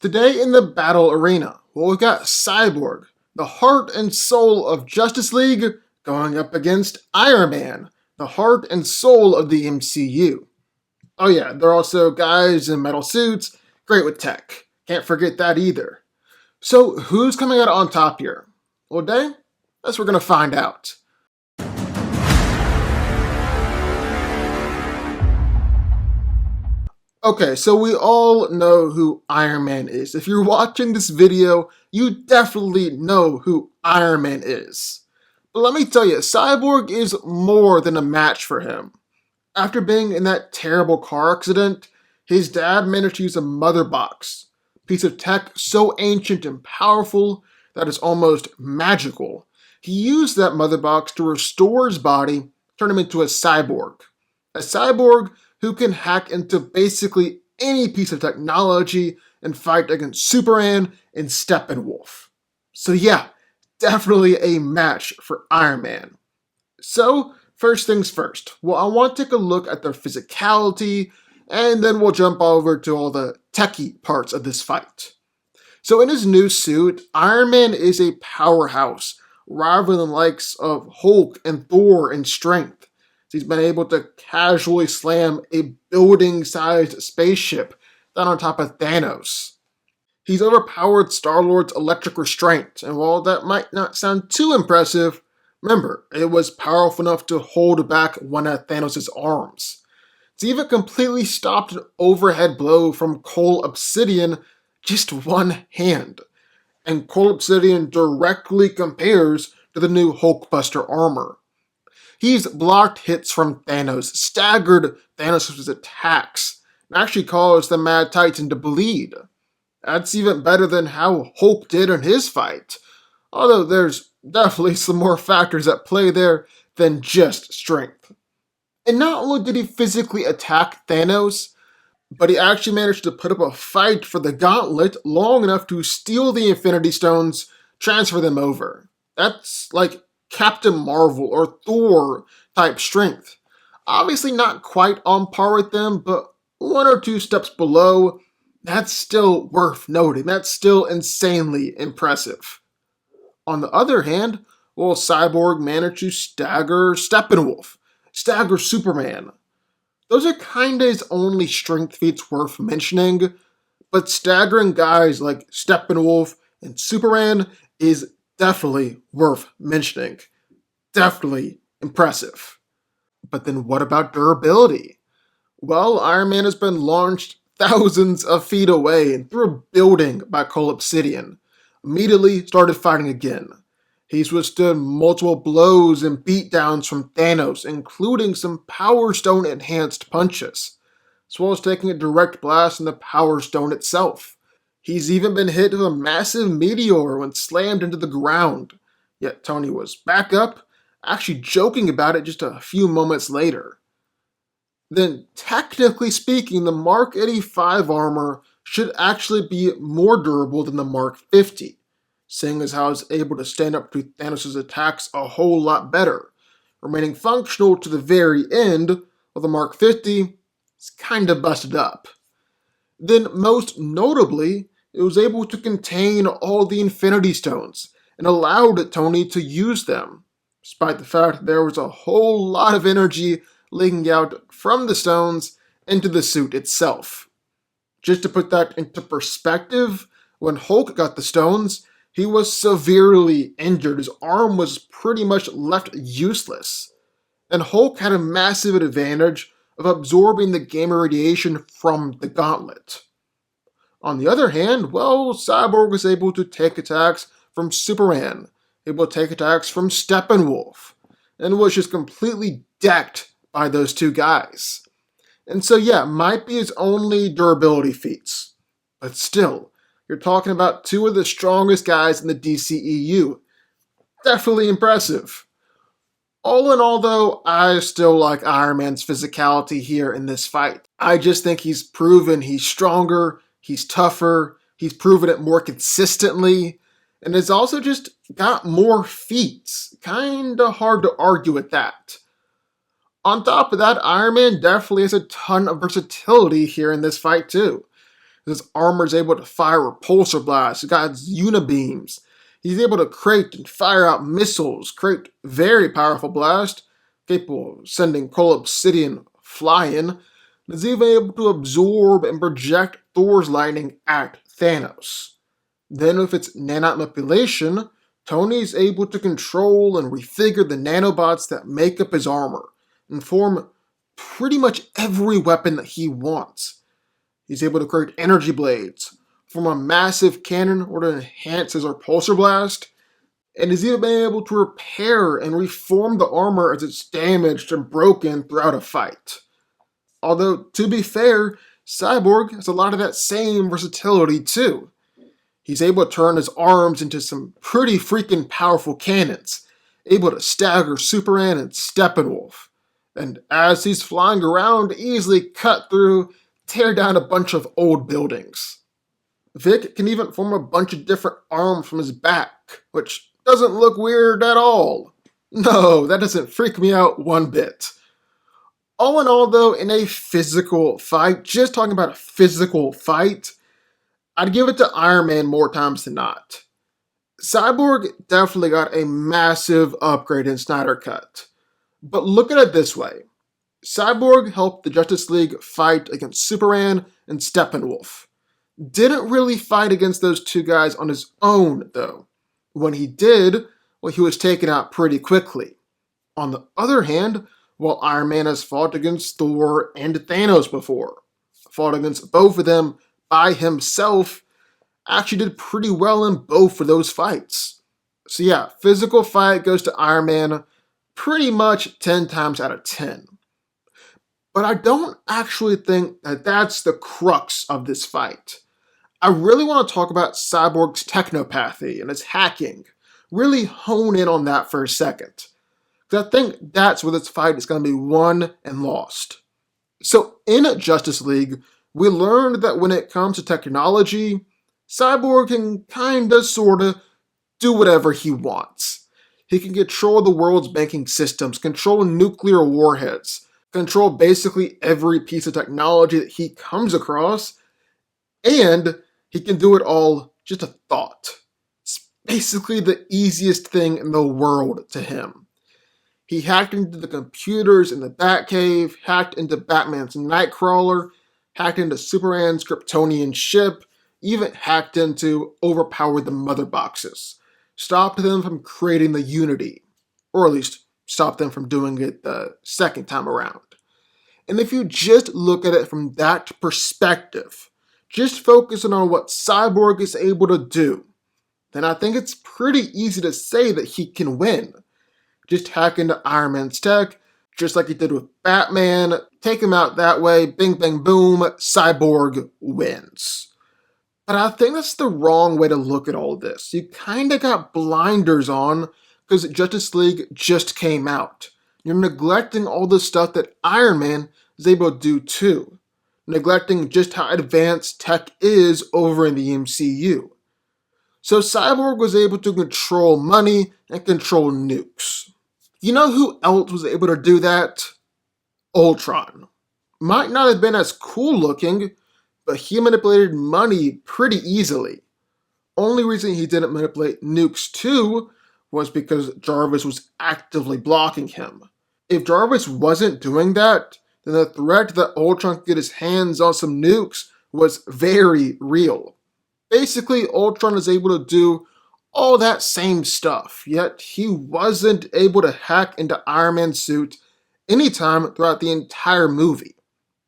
Today in the battle arena, we've got Cyborg, the heart and soul of Justice League, going up against Iron Man, the heart and soul of the MCU. Oh yeah, they're also guys in metal suits, great with tech. Can't forget that either. So who's coming out on top here? Well, that's what we're going to find out. Okay, so we all know who Iron Man is. If you're watching this video, you definitely know who Iron Man is. But let me tell you, Cyborg is more than a match for him. After being in that terrible car accident, his dad managed to use a mother box, a piece of tech so ancient and powerful that it's almost magical. He used that mother box to restore his body, turn him into a cyborg. A cyborg who can hack into basically any piece of technology and fight against Superman and Steppenwolf. So yeah, definitely a match for Iron Man. So, first things first. Well, I want to take a look at their physicality, and then we'll jump over to all the techie parts of this fight. So in his new suit, Iron Man is a powerhouse, rivaling the likes of Hulk and Thor in strength. He's been able to casually slam a building-sized spaceship down on top of Thanos. He's overpowered Star-Lord's electric restraint, and while that might not sound too impressive, remember, it was powerful enough to hold back one of Thanos' arms. It's even completely stopped an overhead blow from Cole Obsidian, just one hand. And Cole Obsidian directly compares to the new Hulkbuster armor. He's blocked hits from Thanos, staggered Thanos' attacks, and actually caused the Mad Titan to bleed. That's even better than how Hulk did in his fight, although there's definitely some more factors at play there than just strength. And not only did he physically attack Thanos, but he actually managed to put up a fight for the gauntlet long enough to steal the Infinity Stones, transfer them over. That's like Captain Marvel or Thor type strength. Obviously not quite on par with them, but one or two steps below. That's still worth noting. That's still insanely impressive. On the other hand, well, Cyborg managed to stagger Steppenwolf, stagger Superman. Those are kinda his only strength feats worth mentioning, but staggering guys like Steppenwolf and Superman is definitely worth mentioning. Definitely impressive. But then what about durability? Well, Iron Man has been launched thousands of feet away and through a building by Cole Obsidian. Immediately started fighting again. He's withstood multiple blows and beatdowns from Thanos, including some Power Stone enhanced punches, as well as taking a direct blast in the Power Stone itself. He's even been hit with a massive meteor when slammed into the ground, yet Tony was back up, actually joking about it just a few moments later. Then, technically speaking, the Mark 85 armor should actually be more durable than the Mark 50, seeing as how it's able to stand up to Thanos' attacks a whole lot better, remaining functional to the very end, while the Mark 50 is kinda busted up. Then, most notably, it was able to contain all the Infinity Stones and allowed Tony to use them, despite the fact there was a whole lot of energy leaking out from the stones into the suit itself. Just to put that into perspective, when Hulk got the stones, he was severely injured. His arm was pretty much left useless. And Hulk had a massive advantage of absorbing the gamma radiation from the gauntlet. On the other hand, well, Cyborg was able to take attacks from Superman, able to take attacks from Steppenwolf, and was just completely decked by those two guys. And so yeah, might be his only durability feats. But still, you're talking about two of the strongest guys in the DCEU. Definitely impressive. All in all though, I still like Iron Man's physicality here in this fight. I just think he's proven he's stronger, he's tougher, he's proven it more consistently, and has also just got more feats. Kinda hard to argue with that. On top of that, Iron Man definitely has a ton of versatility here in this fight too. His armor is able to fire repulsor blasts. He's got his unibeams. He's able to create and fire out missiles, create very powerful blasts, capable of sending coal obsidian flying. And is even able to absorb and project Thor's lightning at Thanos. Then with its nanite manipulation, Tony is able to control and refigure the nanobots that make up his armor and form pretty much every weapon that he wants. He's able to create energy blades, form a massive cannon in order to enhance his repulsor blast, and he's even been able to repair and reform the armor as it's damaged and broken throughout a fight. Although, to be fair, Cyborg has a lot of that same versatility too. He's able to turn his arms into some pretty freaking powerful cannons, able to stagger Superman and Steppenwolf, and as he's flying around, easily cut through, tear down a bunch of old buildings. Vic can even form a bunch of different arms from his back, which doesn't look weird at all. No, that doesn't freak me out one bit. All in all though, in a physical fight, just talking about a physical fight, I'd give it to Iron Man more times than not. Cyborg definitely got a massive upgrade in Snyder Cut. But look at it this way. Cyborg helped the Justice League fight against Superman and Steppenwolf. Didn't really fight against those two guys on his own, though. When he did, well, he was taken out pretty quickly. On the other hand, while Iron Man has fought against Thor and Thanos before, fought against both of them by himself, actually did pretty well in both of those fights. So yeah, physical fight goes to Iron Man pretty much 10 times out of 10. But I don't actually think that that's the crux of this fight. I really want to talk about Cyborg's technopathy and his hacking. Really hone in on that for a second. Because I think that's where this fight is going to be won and lost. So in Justice League, we learned that when it comes to technology, Cyborg can kinda sorta do whatever he wants. He can control the world's banking systems, control nuclear warheads, control basically every piece of technology that he comes across, and he can do it all just a thought. It's basically the easiest thing in the world to him. He hacked into the computers in the Batcave, hacked into Batman's Nightcrawler, hacked into Superman's Kryptonian ship, even hacked into, overpowered the mother boxes, stopped them from creating the Unity, or at least stopped them from doing it the second time around. And if you just look at it from that perspective, just focusing on what Cyborg is able to do, then I think it's pretty easy to say that he can win. Just hack into Iron Man's tech, just like he did with Batman, take him out that way, bing bang boom, Cyborg wins. But I think that's the wrong way to look at all this. You kinda got blinders on because Justice League just came out. You're neglecting all the stuff that Iron Man is able to do too. Neglecting just how advanced tech is over in the MCU. So Cyborg was able to control money and control nukes. You know who else was able to do that? Ultron. Might not have been as cool looking, but he manipulated money pretty easily. Only reason he didn't manipulate nukes too was because Jarvis was actively blocking him. If Jarvis wasn't doing that, then the threat that Ultron could get his hands on some nukes was very real. Basically, Ultron is able to do all that same stuff, yet he wasn't able to hack into Iron Man's suit anytime throughout the entire movie.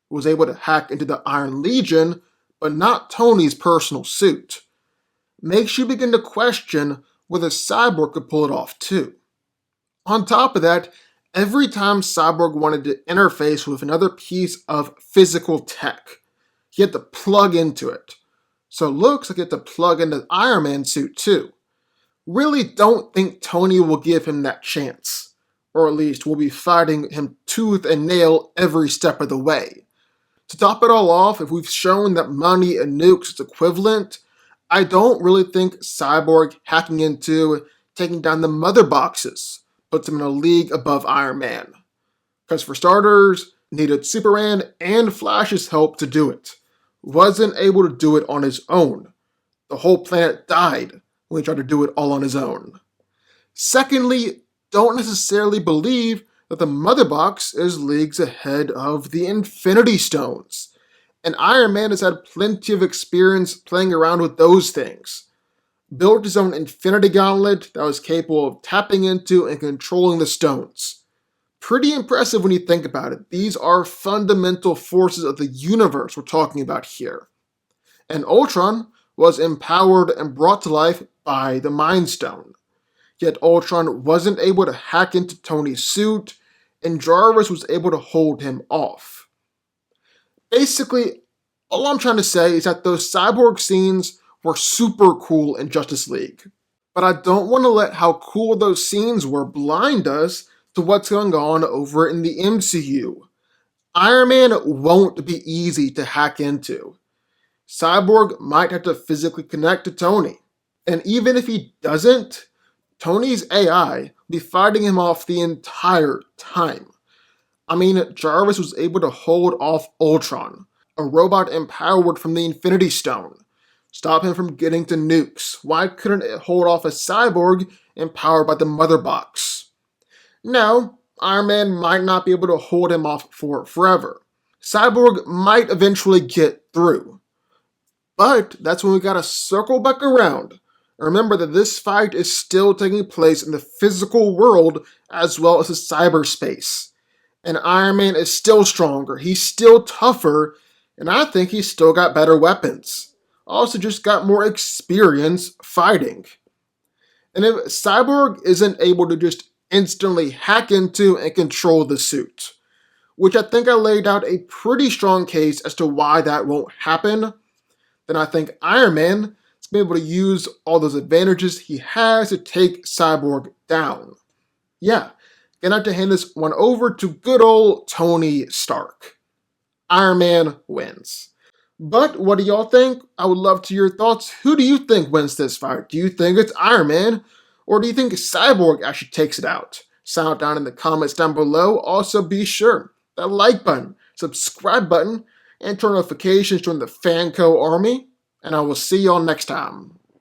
He was able to hack into the Iron Legion, but not Tony's personal suit. Makes you begin to question whether Cyborg could pull it off too. On top of that, every time Cyborg wanted to interface with another piece of physical tech, he had to plug into it. So it looks like he had to plug into Iron Man's suit too. Really don't think Tony will give him that chance. Or at least will be fighting him tooth and nail every step of the way. To top it all off, if we've shown that money and nukes is equivalent, I don't really think Cyborg hacking into, taking down the mother boxes puts him in a league above Iron Man. Because for starters, needed Superman and Flash's help to do it. wasn't able to do it on his own. The whole planet died when he tried to do it all on his own. Secondly, don't necessarily believe that the Mother Box is leagues ahead of the Infinity Stones. And Iron Man has had plenty of experience playing around with those things. Built his own Infinity Gauntlet that was capable of tapping into and controlling the stones. Pretty impressive when you think about it. These are fundamental forces of the universe we're talking about here. And Ultron was empowered and brought to life by the Mind Stone. Yet Ultron wasn't able to hack into Tony's suit, and Jarvis was able to hold him off. Basically, all I'm trying to say is that those Cyborg scenes were super cool in Justice League. But I don't want to let how cool those scenes were blind us to what's going on over in the MCU. Iron Man won't be easy to hack into. Cyborg might have to physically connect to Tony. And even if he doesn't, Tony's AI will be fighting him off the entire time. I mean, Jarvis was able to hold off Ultron, a robot empowered from the Infinity Stone. Stop him from getting to nukes. Why couldn't it hold off a cyborg empowered by the Mother Box? Now, Iron Man might not be able to hold him off for forever. Cyborg might eventually get through. But that's when we gotta circle back around. Remember that this fight is still taking place in the physical world as well as the cyberspace. And Iron Man is still stronger, he's still tougher, and I think he's still got better weapons. Also just got more experience fighting. And if Cyborg isn't able to just instantly hack into and control the suit, which I think I laid out a pretty strong case as to why that won't happen, then I think Iron Man is going to be able to use all those advantages he has to take Cyborg down. Yeah, gonna have to hand this one over to good old Tony Stark. Iron Man wins. But what do y'all think? I would love to hear your thoughts. Who do you think wins this fight? Do you think it's Iron Man? Or do you think Cyborg actually takes it out? Sound down in the comments down below. Also be sure that like button, subscribe button, and turn notifications to join the Fanco army. And I will see y'all next time.